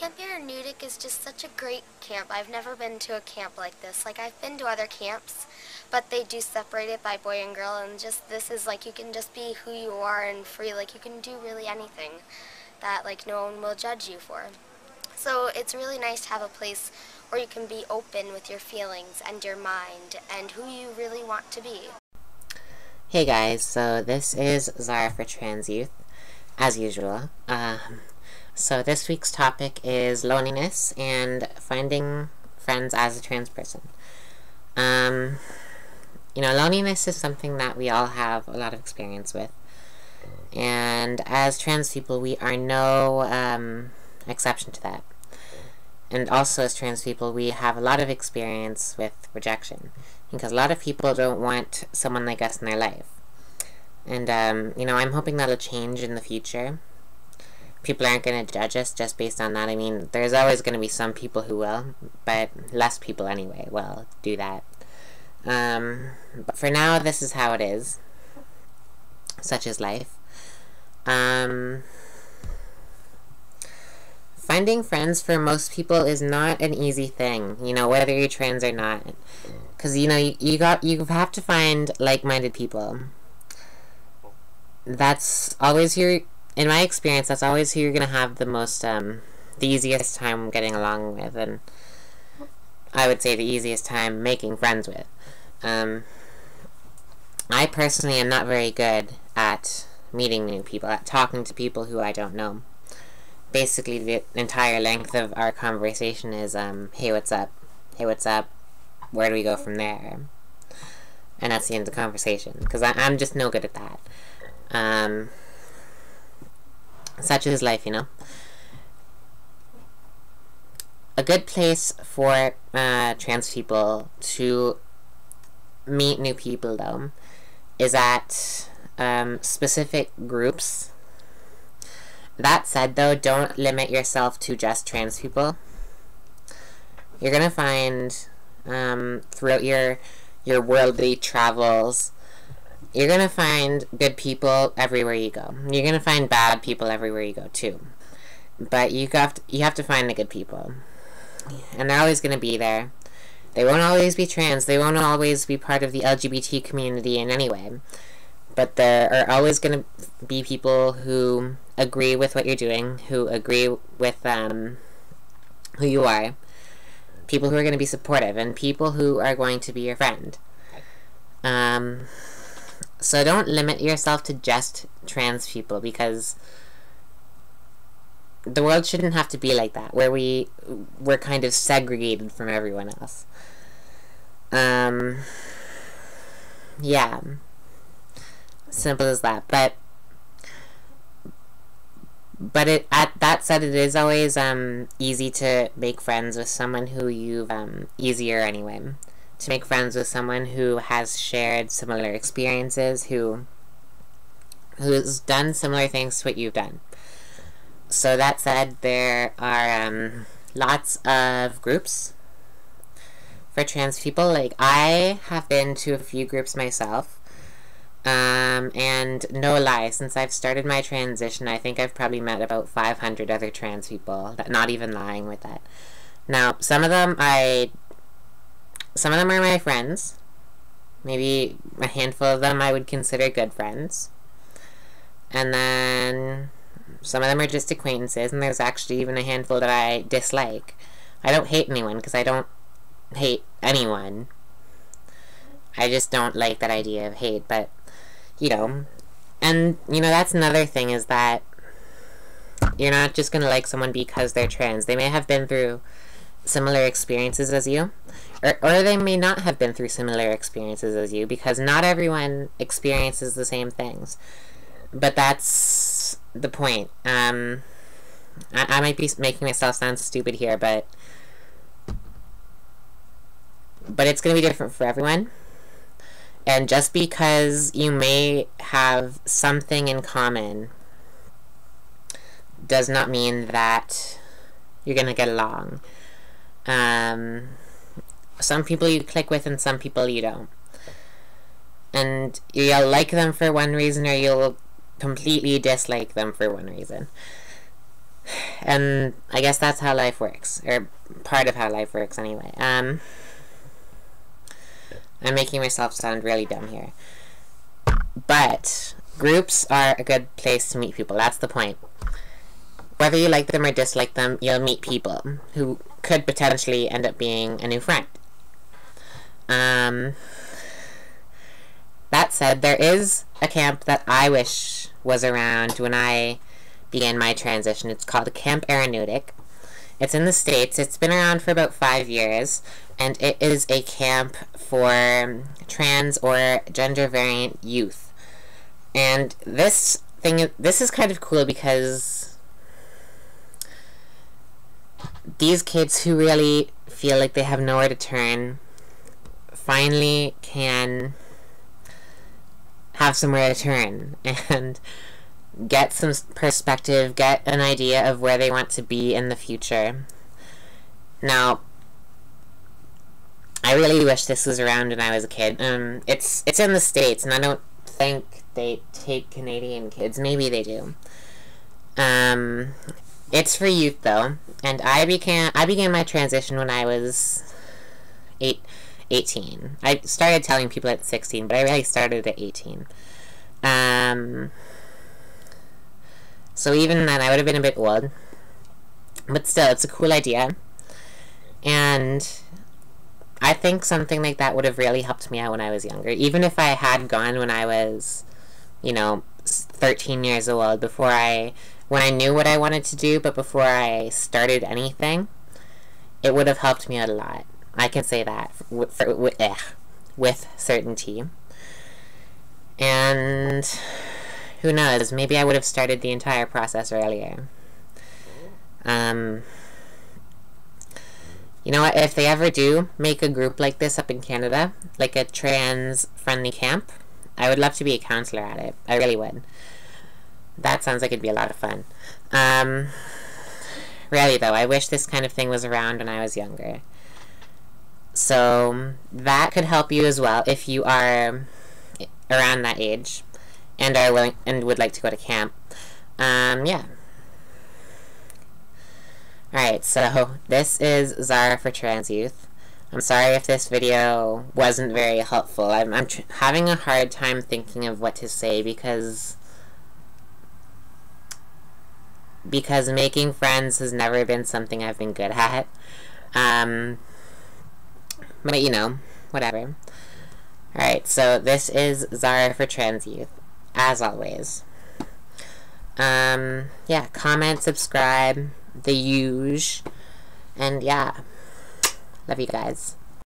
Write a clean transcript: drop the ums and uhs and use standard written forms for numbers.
Camp Nudic is just such a great camp. I've never been to a camp like this. Like, I've been to other camps, but they do separate it by boy and girl, and just this is like you can just be who you are and free. Like, you can do really anything that like no one will judge you for. So it's really nice to have a place where you can be open with your feelings and your mind and who you really want to be. Hey guys, so this is Zara for Trans Youth, as usual. So this week's topic is loneliness and finding friends as a trans person. Loneliness is something that we all have a lot of experience with. And as trans people, we are no exception to that. And also as trans people, we have a lot of experience with rejection. Because a lot of people don't want someone like us in their life. And, I'm hoping that'll change in the future. People aren't going to judge us just based on that. I mean, there's always going to be some people who will, but less people anyway will do that. But for now, this is how it is. Such is life. Finding friends for most people is not an easy thing, whether you're trans or not. Because, you have to find like-minded people. That's always in my experience, that's always who you're going to have the easiest time getting along with, and I would say the easiest time making friends with. I personally am not very good at meeting new people, at talking to people who I don't know. Basically, the entire length of our conversation is, hey, what's up? Hey, what's up? Where do we go from there? And that's the end of the conversation, because I'm just no good at that. Such is life, A good place for trans people to meet new people, though, is at specific groups. That said, though, don't limit yourself to just trans people. You're gonna find, throughout your worldly travels, you're gonna find good people everywhere you go. You're gonna find bad people everywhere you go, too. But you have to find the good people. And they're always gonna be there. They won't always be trans. They won't always be part of the LGBT community in any way. But there are always gonna be people who agree with what you're doing, who agree with who you are. People who are gonna be supportive, and people who are going to be your friend. So don't limit yourself to just trans people, because the world shouldn't have to be like that, where we're kind of segregated from everyone else. Yeah. Simple as that. But that said, it is always easy to make friends with someone who you've easier anyway. To make friends with someone who has shared similar experiences, who's done similar things to what you've done. So that said, there are lots of groups for trans people. Like, I have been to a few groups myself, and no lie, since I've started my transition, I think I've probably met about 500 other trans people. Not even lying with that. Now, some of them are my friends. Maybe a handful of them I would consider good friends. And then some of them are just acquaintances, and there's actually even a handful that I dislike. I don't hate anyone, because I don't hate anyone. I just don't like that idea of hate, but, and, that's another thing, is that you're not just gonna like someone because they're trans. They may have been through similar experiences as you, or they may not have been through similar experiences as you, because not everyone experiences the same things. But that's the point. I might be making myself sound stupid here, but it's going to be different for everyone. And just because you may have something in common does not mean that you're going to get along. Some people you click with and some people you don't. And you'll like them for one reason, or you'll completely dislike them for one reason. And I guess that's how life works, or part of how life works anyway. I'm making myself sound really dumb here. But groups are a good place to meet people. That's the point. Whether you like them or dislike them, you'll meet people who could potentially end up being a new friend. That said, there is a camp that I wish was around when I began my transition. It's called Camp Aeronautic. It's in the States. It's been around for about 5 years, and it is a camp for trans or gender variant youth. And this is kind of cool because these kids who really feel like they have nowhere to turn finally can have somewhere to turn and get some perspective, get an idea of where they want to be in the future. Now, I really wish this was around when I was a kid. It's in the States, and I don't think they take Canadian kids. Maybe they do. It's for youth though, and I began my transition when I was 18. I started telling people at 16, but I really started at 18. So even then, I would have been a bit old. But still, it's a cool idea. And I think something like that would have really helped me out when I was younger. Even if I had gone when I was, 13 years old, when I knew what I wanted to do, but before I started anything, it would have helped me out a lot. I can say that with certainty. And who knows, maybe I would have started the entire process earlier. You know what, if they ever do make a group like this up in Canada, like a trans-friendly camp, I would love to be a counselor at it. I really would. That sounds like it'd be a lot of fun. Really though, I wish this kind of thing was around when I was younger. So that could help you as well if you are around that age and are willing and would like to go to camp. Yeah. Alright, so this is Zara for Trans Youth. I'm sorry if this video wasn't very helpful. I'm having a hard time thinking of what to say because making friends has never been something I've been good at. But whatever. Alright, so this is Zara for Trans Youth, as always. Yeah, comment, subscribe, the huge, and yeah, love you guys.